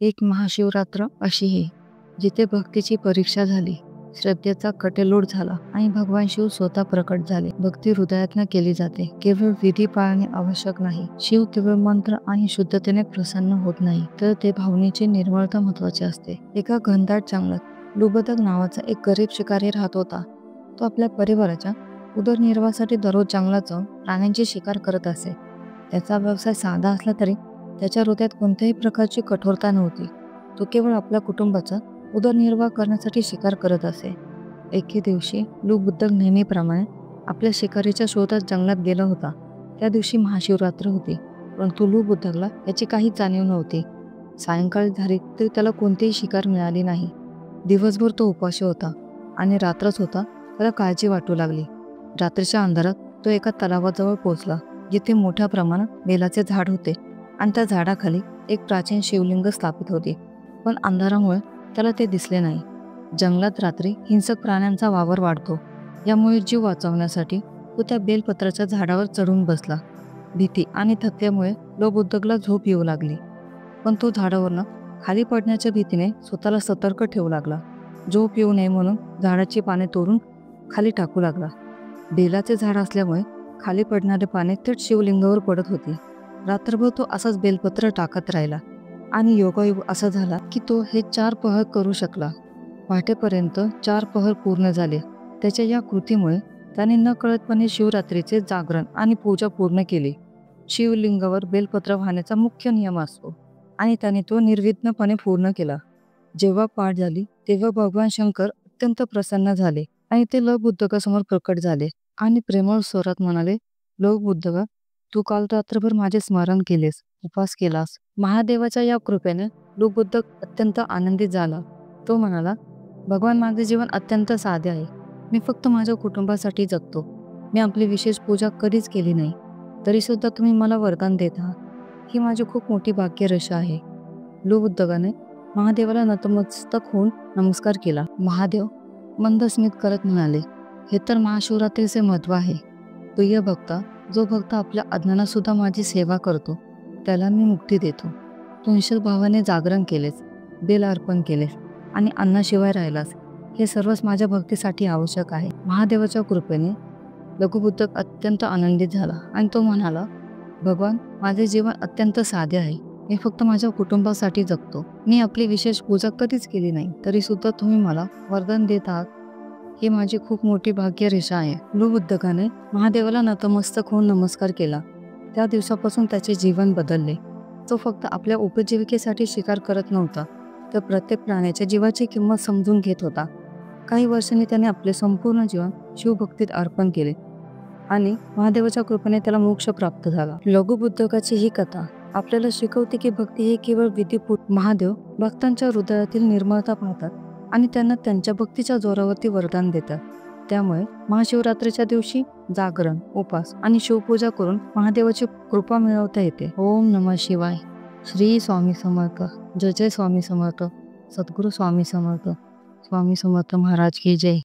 एक महाशिवरात्र अशी आहे, जिथे भक्तीची परीक्षा झाली, श्रद्धेचा कटेलोट झाला आणि भगवान शिव स्वतः प्रकट झाले. भक्ती हृदयातनं केली जाते, केवळ विधी पाळणे आवश्यक नाही. शिव केवळ मंत्र आणि शुद्धतेने प्रसन्न होत नाही, तर ते भावनेची निर्मळता महत्वाची असते. एका घनदाट जंगलात लुबधक नावाचा एक गरीब शिकारी राहत होता. तो आपल्या परिवाराच्या उदरनिर्वाहासाठी दररोज जंगलात जाऊन प्राण्यांची शिकार करत असे. त्याचा व्यवसाय साधा असला तरी त्याच्या हृदयात कोणत्याही प्रकारची कठोरता नव्हती. तो केवळ आपल्या कुटुंबाचा उदरनिर्वाह करण्यासाठी शिकार करत असे. एके दिवशी लुबधक नेहमीप्रमाणे आपल्या शिकारीच्या शोधात जंगलात गेला होता. त्या दिवशी महाशिवरात्र होती, परंतु लुबधकला याची काही जाणीव नव्हती. सायंकाळ झाली तरी त्याला कोणतीही शिकार मिळाली नाही. दिवसभर तो उपाशी होता आणि रात्रच होता त्याला काळजी वाटू लागली. रात्रीच्या अंधारात तो एका तलावाजवळ पोहोचला, जिथे मोठ्या प्रमाणात बेलाचे झाड होते आणि त्या झाडाखाली एक प्राचीन शिवलिंग स्थापित होते. पण अंधारामुळे त्याला ते दिसले नाही. जंगलात रात्री हिंसक प्राण्यांचा वावर वाढतो, यामुळे जीव वाचवण्यासाठी तो त्या बेलपत्राच्या झाडावर चढून बसला. भीती आणि थकल्यामुळे लुबधकला झोप येऊ लागली, पण तो झाडावरनं खाली पडण्याच्या भीतीने स्वतःला सतर्क ठेवू लागला. झोप येऊ नये म्हणून झाडाची पाने तोडून खाली टाकू लागला. बेलाचे झाड असल्यामुळे खाली पडणारे पाने थेट शिवलिंगावर पडत होती. रात्रभर तो असाच बेलपत्र टाकत राहिला आणि योगायोग असा झाला की तो हे 4 पहर करू शकला. पहाटेपर्यंत 4 पहर पूर्ण झाले. त्याच्या या कृतीमुळे त्याने नकळतपणे शिवरात्रीचे जागरण आणि पूजा पूर्ण केली. शिवलिंगावर बेलपत्र वाहण्याचा मुख्य नियम असतो आणि त्याने तो निर्विघ्नपणे पूर्ण केला. जेव्हा पाठ झाली तेव्हा भगवान शंकर अत्यंत प्रसन्न झाले आणि ते लुबधकासमोर प्रकट झाले आणि प्रेमळ स्वरात म्हणाले, लुबधका, तू काल रात्रभर माझे स्मरण केलेस, उपास केलास. महादेवाच्या या कृपेने लुबधक अत्यंत आनंदित झाला. तो म्हणाला, भगवान, माझे जीवन अत्यंत साधे आहे. मी फक्त माझ्या कुटुंबासाठी जगतो. मी आपली विशेष पूजा कधीच केली नाही, तरी सुद्धा तुम्ही मला वरदान देत आहात. ही माझी खूप मोठी भाग्यरेषा आहे. लुबधकाने महादेवाला नतमस्तक होऊन नमस्कार केला. महादेव मंद स्मित करत म्हणाले, हे तर महाशिवरात्रीचे महत्व आहे. प्रिय भक्ता, जो भक्त आपल्या अज्ञानात सुद्धा माझी सेवा करतो, त्याला मी मुक्ती देतो. तू निश्चित भावाने जागरण केलेस, बेल अर्पण केलेस आणि अन्नाशिवाय राहिलास, हे सर्वच माझ्या भक्तीसाठी आवश्यक आहे. महादेवाच्या कृपेने लुबधक अत्यंत आनंदित झाला आणि तो म्हणाला, भगवान, माझे जीवन अत्यंत साधे आहे. मी फक्त माझ्या कुटुंबासाठी जगतो. मी आपली विशेष पूजा कधीच केली नाही, तरी सुद्धा तुम्ही मला वरदान देत आहात. ही माझी खूप मोठी भाग्यरेषा आहे. लुबधकाने महादेवाला नतमस्तक होऊन नमस्कार केला. त्या दिवसापासून त्याचे जीवन बदलले. तो फक्त आपल्या उपजीविकेसाठी शिकार करत नव्हता, तर प्रत्येक प्राण्याच्या जीवाची किंमत समजून घेत होता. काही वर्षांनी त्याने आपले संपूर्ण जीवन शिवभक्तीत अर्पण केले आणि महादेवाच्या कृपेने त्याला मोक्ष प्राप्त झाला. लुबधकाची ही कथा आपल्याला शिकवते की भक्ती ही केवळ विधीपूर्वक. महादेव भक्तांच्या हृदयातील निर्मळता पाहतात आणि त्यांना त्यांच्या भक्तीच्या जोरावरती वरदान देतात. त्यामुळे महाशिवरात्रीच्या दिवशी जागरण, उपास आणि शिवपूजा करून महादेवाची कृपा मिळवता येते. ओम नमः शिवाय. श्री स्वामी समर्थ. जय जय स्वामी समर्थ. सद्गुरू स्वामी समर्थ. स्वामी समर्थ महाराज की जय.